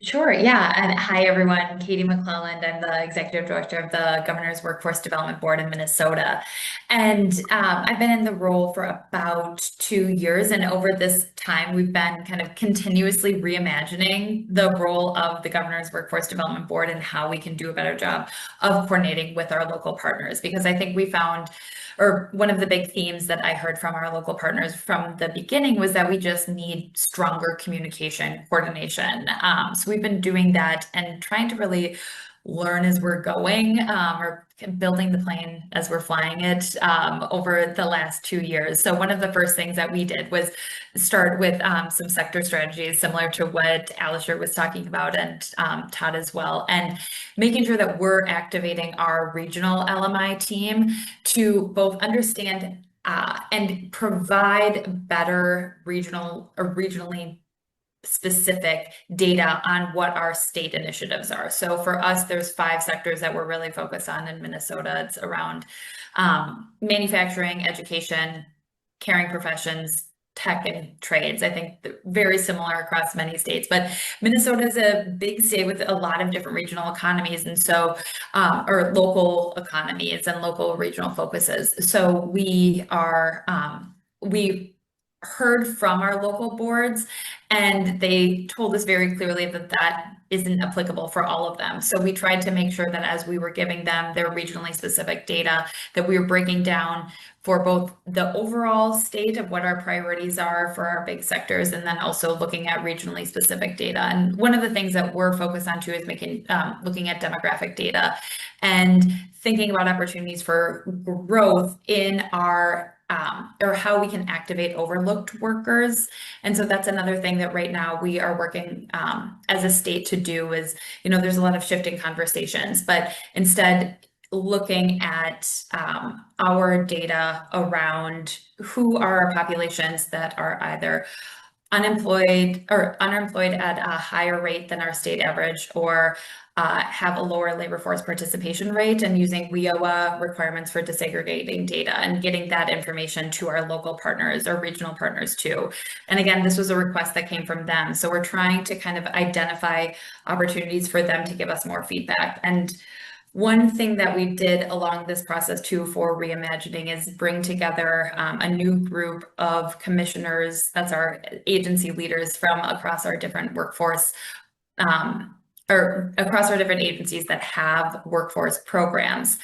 Sure, yeah. And hi, everyone. Katie McClelland. I'm the executive director of the Governor's Workforce Development Board in Minnesota. And I've been in the role for about 2 years. And over this time, we've been kind of continuously reimagining the role of the Governor's Workforce Development Board and how we can do a better job of coordinating with our local partners. Because I think we found, or one of the big themes that I heard from our local partners from the beginning was that we just need stronger communication, coordination. So we've been doing that and trying to really learn as we're going, or building the plane as we're flying it over the last 2 years. So one of the first things that we did was start with some sector strategies similar to what Alisher was talking about, and Todd as well, and making sure that we're activating our regional LMI team to both understand and provide better regionally specific data on what our state initiatives are. So for us, there's 5 sectors that we're really focused on in Minnesota. It's around manufacturing, education, caring professions, tech, and trades. I think they're very similar across many states, but Minnesota is a big state with a lot of different regional economies, and so or local economies and local regional focuses. So we heard from our local boards, and they told us very clearly that that isn't applicable for all of them. So we tried to make sure that as we were giving them their regionally specific data, that we were breaking down for both the overall state of what our priorities are for our big sectors, and then also looking at regionally specific data. And one of the things that we're focused on too is looking at demographic data and thinking about opportunities for growth in our or how we can activate overlooked workers. And so that's another thing that right now we are working as a state to do is, there's a lot of shifting conversations, but instead looking at our data around who are our populations that are either unemployed or underemployed at a higher rate than our state average, or have a lower labor force participation rate, and using WIOA requirements for disaggregating data and getting that information to our local partners or regional partners too. And again, this was a request that came from them. So we're trying to kind of identify opportunities for them to give us more feedback. And one thing that we did along this process too for reimagining is bring together a new group of commissioners, that's our agency leaders from across our different workforce, or across our different agencies that have workforce programs,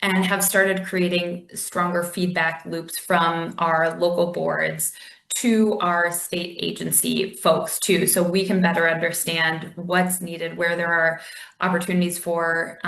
and have started creating stronger feedback loops from our local boards to our state agency folks too, so we can better understand what's needed, where there are opportunities for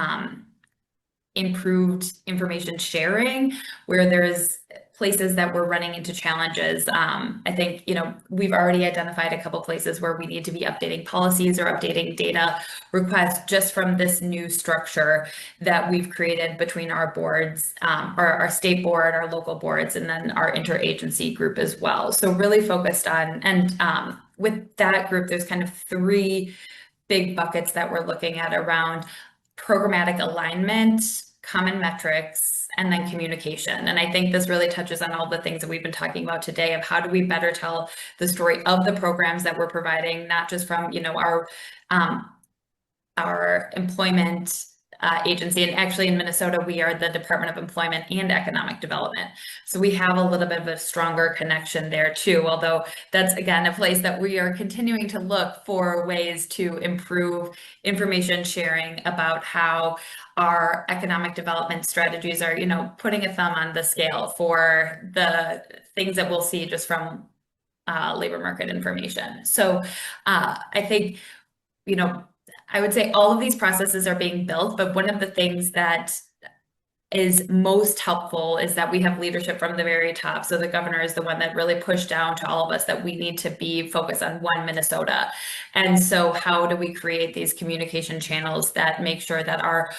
improved information sharing, where there's places that we're running into challenges. I think, we've already identified a couple places where we need to be updating policies or updating data requests just from this new structure that we've created between our boards, our state board, our local boards, and then our interagency group as well. So really focused on, and with that group, there's kind of 3 big buckets that we're looking at around programmatic alignment, common metrics, and then communication. And I think this really touches on all the things that we've been talking about today of how do we better tell the story of the programs that we're providing, not just from, our employment agency. And actually in Minnesota, we are the Department of Employment and Economic Development. So we have a little bit of a stronger connection there too, although that's again a place that we are continuing to look for ways to improve information sharing about how our economic development strategies are, putting a thumb on the scale for the things that we'll see just from labor market information. So I think, I would say all of these processes are being built, but one of the things that is most helpful is that we have leadership from the very top. So the governor is the one that really pushed down to all of us that we need to be focused on one Minnesota. And so how do we create these communication channels that make sure that our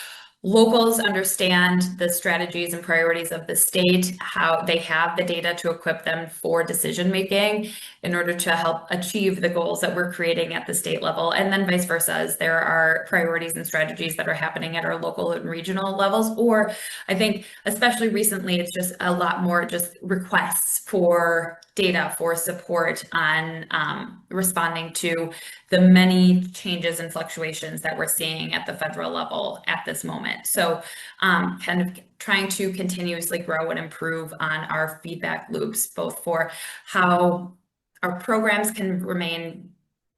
locals understand the strategies and priorities of the state, how they have the data to equip them for decision making in order to help achieve the goals that we're creating at the state level, and then vice versa, as there are priorities and strategies that are happening at our local and regional levels. Or I think especially recently, it's just a lot more just requests for data for support on responding to the many changes and fluctuations that we're seeing at the federal level at this moment. So kind of trying to continuously grow and improve on our feedback loops, both for how our programs can remain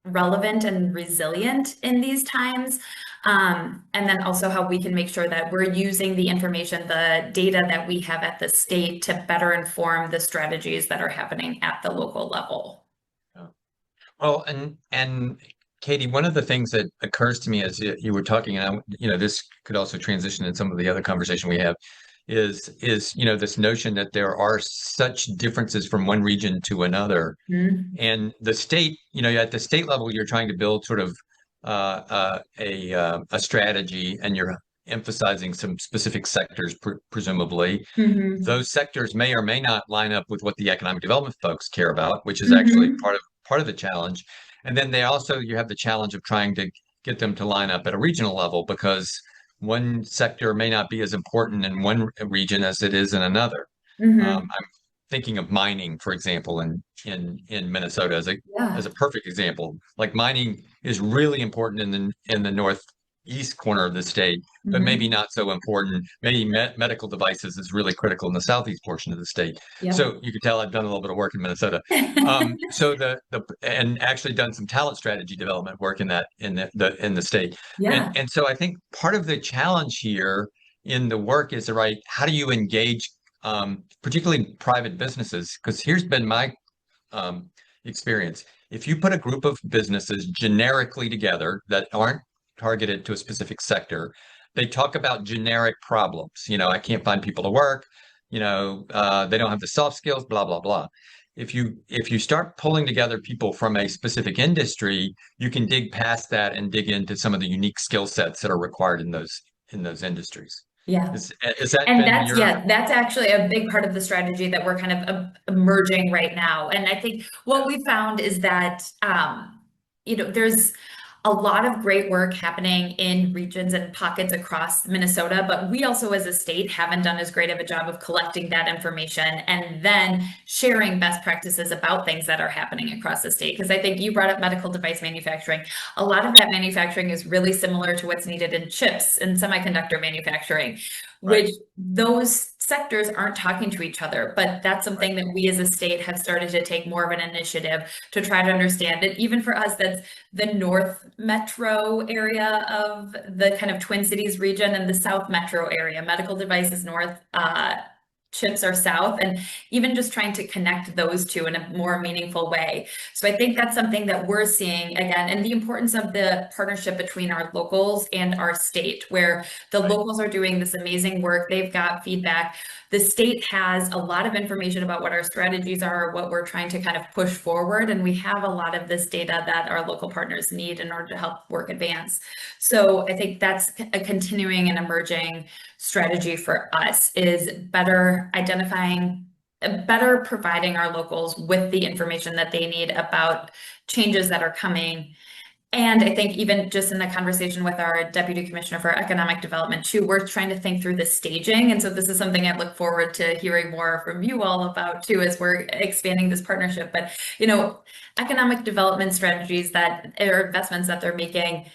relevant and resilient in these times, and then also how we can make sure that we're using the information, the data that we have at the state to better inform the strategies that are happening at the local level. Well, and Katie, one of the things that occurs to me as you were talking, and this could also transition in some of the other conversation we have, is this notion that there are such differences from one region to another, and the state, at the state level, you're trying to build sort of a strategy, and you're emphasizing some specific sectors, presumably. Those sectors may or may not line up with what the economic development folks care about, which is actually part of the challenge. And then you have the challenge of trying to get them to line up at a regional level, because one sector may not be as important in one region as it is in another. I'm thinking of mining, for example, in Minnesota as a perfect example. Like mining is really important in the northeast corner of the state, but maybe not so important. Maybe medical devices is really critical in the southeast portion of the state. So you can tell I've done a little bit of work in Minnesota. So and actually done some talent strategy development work in the state. And so I think part of the challenge here in the work is how do you engage particularly private businesses? Because here's been my experience. If you put a group of businesses generically together that aren't targeted to a specific sector, they talk about generic problems. I can't find people to work, they don't have the soft skills, blah, blah, blah. If you start pulling together people from a specific industry, you can dig past that and dig into some of the unique skill sets that are required in those industries. Yeah. Is that And been that's, your? yeah, that's actually a big part of the strategy that we're kind of emerging right now. And I think what we found is that, there's a lot of great work happening in regions and pockets across Minnesota, but we also as a state haven't done as great of a job of collecting that information and then sharing best practices about things that are happening across the state. Because I think you brought up medical device manufacturing. A lot of that manufacturing is really similar to what's needed in chips and semiconductor manufacturing, which those sectors aren't talking to each other. But that's something that we as a state have started to take more of an initiative to try to understand it. Even for us, that's the North Metro area of the kind of Twin Cities region and the South Metro area. Medical devices north, chips are south, and even just trying to connect those two in a more meaningful way. So I think that's something that we're seeing again, and the importance of the partnership between our locals and our state, where the locals are doing this amazing work. They've got feedback. The state has a lot of information about what our strategies are, what we're trying to kind of push forward. And we have a lot of this data that our local partners need in order to help work advance. So I think that's a continuing and emerging strategy for us, is better identifying, better providing our locals with the information that they need about changes that are coming. And I think even just in the conversation with our Deputy Commissioner for Economic Development too, we're trying to think through the staging. And so this is something I look forward to hearing more from you all about too, as we're expanding this partnership. But, economic development strategies that or investments that they're making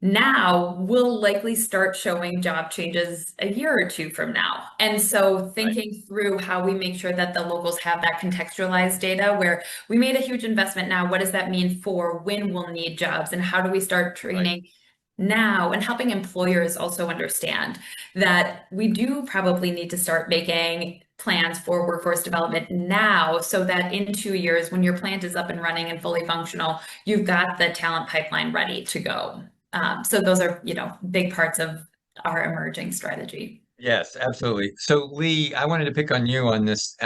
now will likely start showing job changes a year or two from now. And so thinking through how we make sure that the locals have that contextualized data, where we made a huge investment now, what does that mean for when we'll need jobs, and how do we start training now, and helping employers also understand that we do probably need to start making plans for workforce development now, so that in 2 years, when your plant is up and running and fully functional, you've got the talent pipeline ready to go. So those are, big parts of our emerging strategy. Yes, absolutely. So Lee, I wanted to pick on you on this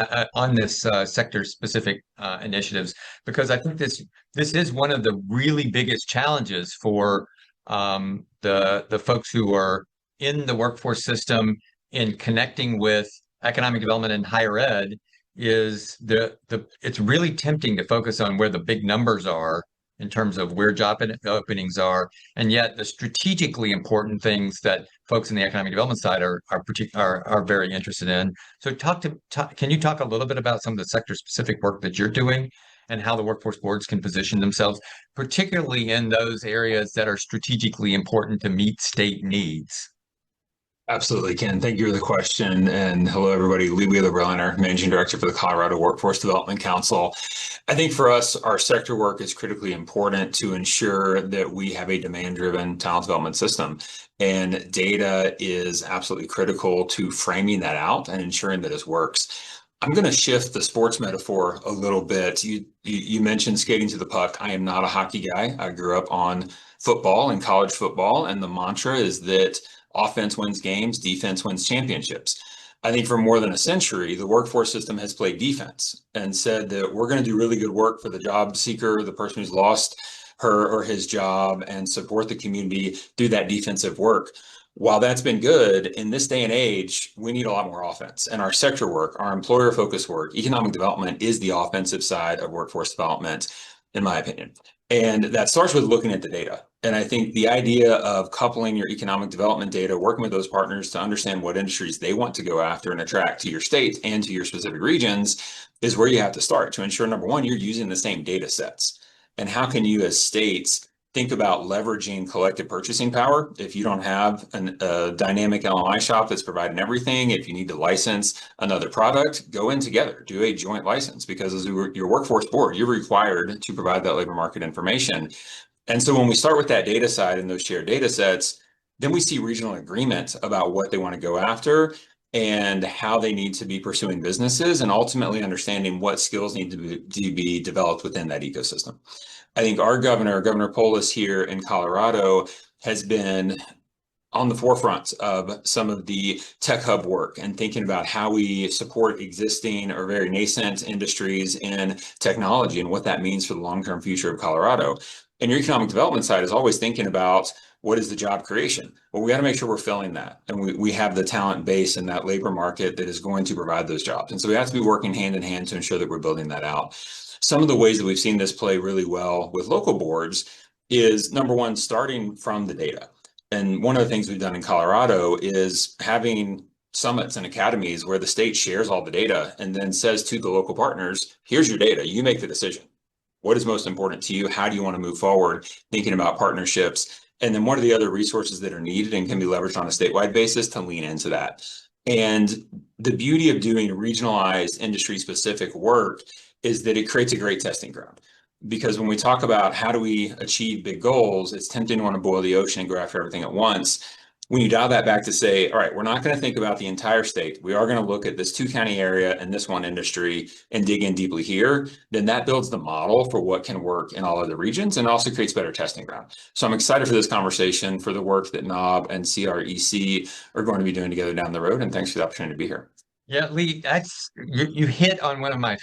sector specific initiatives, because I think this is one of the really biggest challenges for the folks who are in the workforce system in connecting with economic development and higher ed. Is it's really tempting to focus on where the big numbers are in terms of where job openings are, and yet the strategically important things that folks in the economic development side are very interested in. So can you talk a little bit about some of the sector specific work that you're doing and how the workforce boards can position themselves, particularly in those areas that are strategically important to meet state needs? Absolutely, Ken. Thank you for the question. And hello, everybody. Lee Wheeler-Berliner, Managing Director for the Colorado Workforce Development Council. I think for us, our sector work is critically important to ensure that we have a demand-driven talent development system. And data is absolutely critical to framing that out and ensuring that it works. I'm going to shift the sports metaphor a little bit. You mentioned skating to the puck. I am not a hockey guy. I grew up on football and college football, and the mantra is that offense wins games, defense wins championships. I think for more than a century, the workforce system has played defense and said that we're going to do really good work for the job seeker, the person who's lost her or his job, and support the community through that defensive work. While that's been good, in this day and age, we need a lot more offense. And our sector work, our employer-focused work, economic development is the offensive side of workforce development, in my opinion. And that starts with looking at the data. And I think the idea of coupling your economic development data, working with those partners to understand what industries they want to go after and attract to your state and to your specific regions, is where you have to start to ensure, number one, you're using the same data sets. And how can you as states think about leveraging collective purchasing power? If you don't have a dynamic LMI shop that's providing everything, if you need to license another product, go in together, do a joint license, because as your workforce board, you're required to provide that labor market information. And so when we start with that data side and those shared data sets, then we see regional agreement about what they want to go after and how they need to be pursuing businesses, and ultimately understanding what skills need to be developed within that ecosystem. I think our Governor Poole here in Colorado, has been on the forefront of some of the tech hub work and thinking about how we support existing or very nascent industries in technology and what that means for the long-term future of Colorado. And your economic development side is always thinking about what is the job creation? Well, we got to make sure we're filling that. And we have the talent base in that labor market that is going to provide those jobs. And so we have to be working hand in hand to ensure that we're building that out. Some of the ways that we've seen this play really well with local boards is, number one, starting from the data. And one of the things we've done in Colorado is having summits and academies where the state shares all the data and then says to the local partners, here's your data, you make the decision. What is most important to you? How do you want to move forward? Thinking about partnerships. And then what are the other resources that are needed and can be leveraged on a statewide basis to lean into that? And the beauty of doing regionalized industry-specific work is that it creates a great testing ground. Because when we talk about how do we achieve big goals, it's tempting to want to boil the ocean and go after everything at once. When you dial that back to say, all right, we're not going to think about the entire state. We are going to look at this 2-county area and this one industry and dig in deeply here. Then that builds the model for what can work in all other regions and also creates better testing ground. So I'm excited for this conversation, for the work that NOB and CREC are going to be doing together down the road. And thanks for the opportunity to be here. Yeah, Lee, you hit on one of my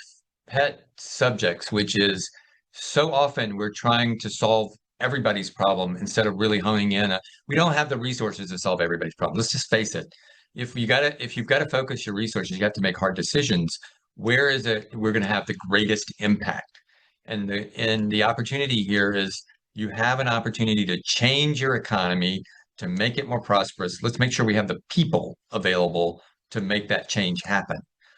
pet subjects, which is so often we're trying to solve everybody's problem instead of really honing in. We don't have the resources to solve everybody's problem. Let's just face it. If you've got to focus your resources, you have to make hard decisions. Where is it we're going to have the greatest impact? And the opportunity here is you have an opportunity to change your economy, to make it more prosperous. Let's make sure we have the people available to make that change happen.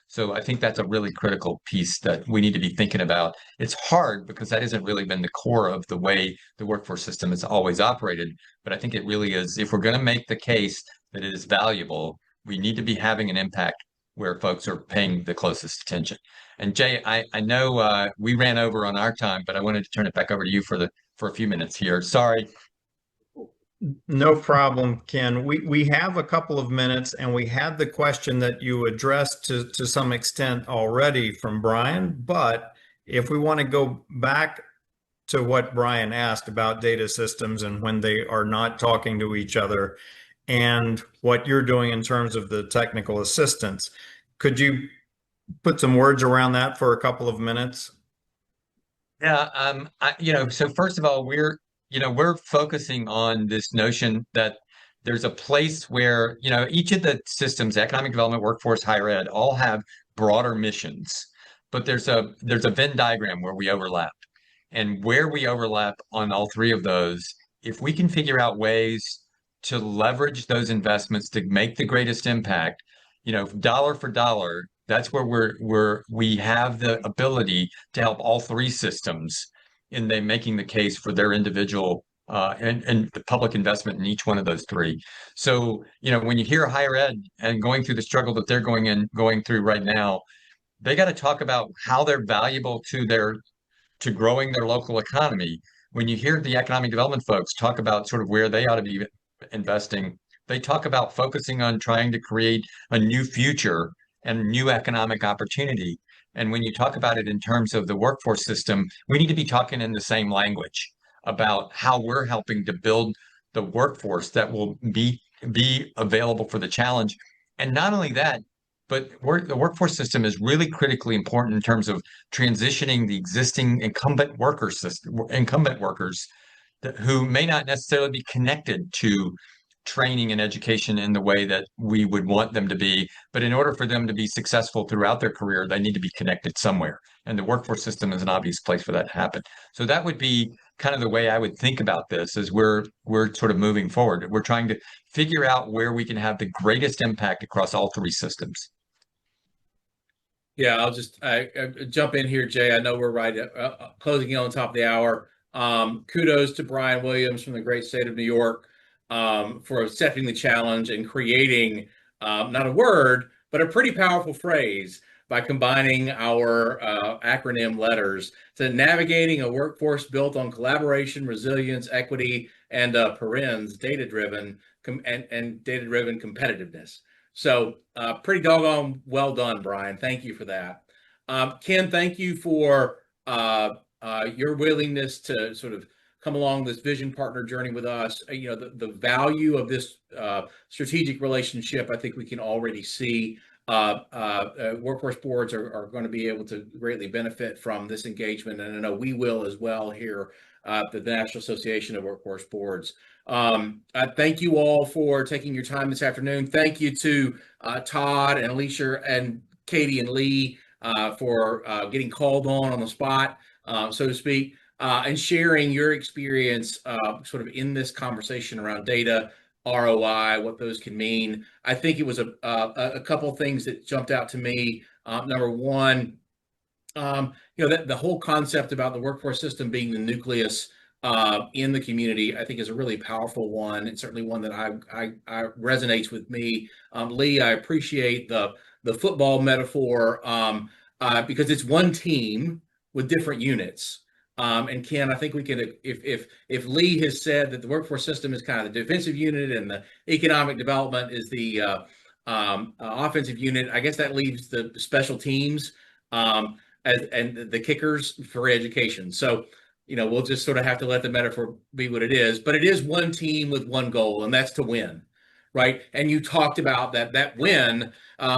So I think that's a really critical piece that we need to be thinking about. It's hard because that hasn't really been the core of the way the workforce system has always operated. But I think it really is, if we're going to make the case that it is valuable, we need to be having an impact where folks are paying the closest attention. And Jay, I know we ran over on our time, but I wanted to turn it back over to you for a few minutes here. Sorry. No problem, Ken. We have a couple of minutes, and we had the question that you addressed to some extent already from Brian. But if we want to go back to what Brian asked about data systems and when they are not talking to each other, and what you're doing in terms of the technical assistance, could you put some words around that for a couple of minutes? Yeah, so first of all, we're focusing on this notion that there's a place where, each of the systems, economic development, workforce, higher ed, all have broader missions, but there's a Venn diagram where we overlap. And where we overlap on all three of those, if we can figure out ways to leverage those investments to make the greatest impact, dollar for dollar, that's where we have the ability to help all three systems in making the case for their individual and the public investment in each one of those three. So, when you hear higher ed and going through the struggle that they're going through right now, they got to talk about how they're valuable to growing their local economy. When you hear the economic development folks talk about sort of where they ought to be investing, they talk about focusing on trying to create a new future and new economic opportunity. And when you talk about it in terms of the workforce system, we need to be talking in the same language about how we're helping to build the workforce that will be available for the challenge. And not only that, but the workforce system is really critically important in terms of transitioning the existing incumbent workers who may not necessarily be connected to training and education in the way that we would want them to be. But in order for them to be successful throughout their career, they need to be connected somewhere. And the workforce system is an obvious place for that to happen. So that would be kind of the way I would think about this as we're sort of moving forward. We're trying to figure out where we can have the greatest impact across all three systems. Yeah, I'll just jump in here, Jay. I know we're right closing in on top of the hour. Kudos to Brian Williams from the great state of New York for accepting the challenge and creating not a word, but a pretty powerful phrase by combining our acronym letters to navigating a workforce built on collaboration, resilience, equity, and data-driven and data-driven competitiveness. So pretty doggone well done, Brian. Thank you for that. Ken, thank you for your willingness to sort of come along this vision partner journey with us. The value of this strategic relationship, I think we can already see. Workforce boards are going to be able to greatly benefit from this engagement, and I know we will as well here at the National Association of Workforce Boards. Thank you all for taking your time this afternoon. Thank you to Todd and Alicia and Katie and Lee for getting called on the spot, so to speak, and sharing your experience sort of in this conversation around data, ROI, what those can mean. I think it was a couple of things that jumped out to me. Number one, the whole concept about the workforce system being the nucleus in the community, I think is a really powerful one, and certainly one that I resonates with me. Lee, I appreciate the football metaphor because it's one team with different units. And Ken, I think we can, if Lee has said that the workforce system is kind of the defensive unit and the economic development is the offensive unit, I guess that leaves the special teams and the kickers for education. So, we'll just sort of have to let the metaphor be what it is. But it is one team with one goal, and that's to win, right? And you talked about that win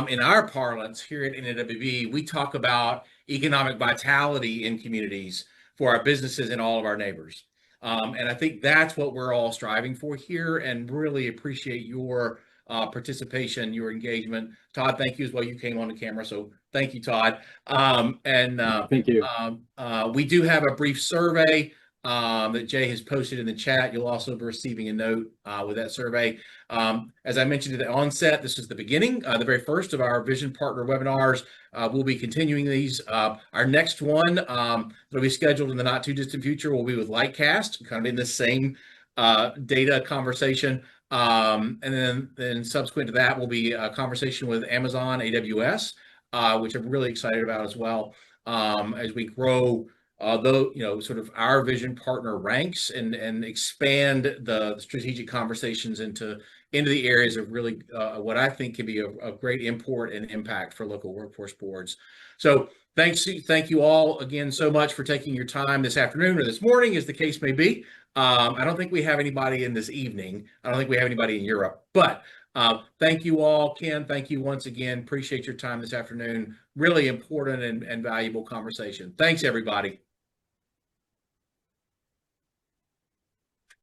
in our parlance here at NAWB. We talk about economic vitality in communities for our businesses and all of our neighbors. And I think that's what we're all striving for here, and really appreciate your participation, your engagement. Todd, thank you as well. You came on the camera, so thank you, Todd. Thank you. We do have a brief survey that Jay has posted in the chat. You'll also be receiving a note with that survey. As I mentioned at the onset, this is the beginning, the very first of our Vision Partner webinars. We'll be continuing these. Our next one that'll be scheduled in the not too distant future will be with Lightcast, kind of in the same data conversation. And then subsequent to that will be a conversation with Amazon AWS, which I'm really excited about as well, as we grow sort of our vision partner ranks and expand the strategic conversations into the areas of really what I think can be of great import and impact for local workforce boards. So thank you all again so much for taking your time this afternoon or this morning, as the case may be. I don't think we have anybody in this evening. I don't think we have anybody in Europe, but thank you all. Ken, thank you once again. Appreciate your time this afternoon. Really important and valuable conversation. Thanks, everybody.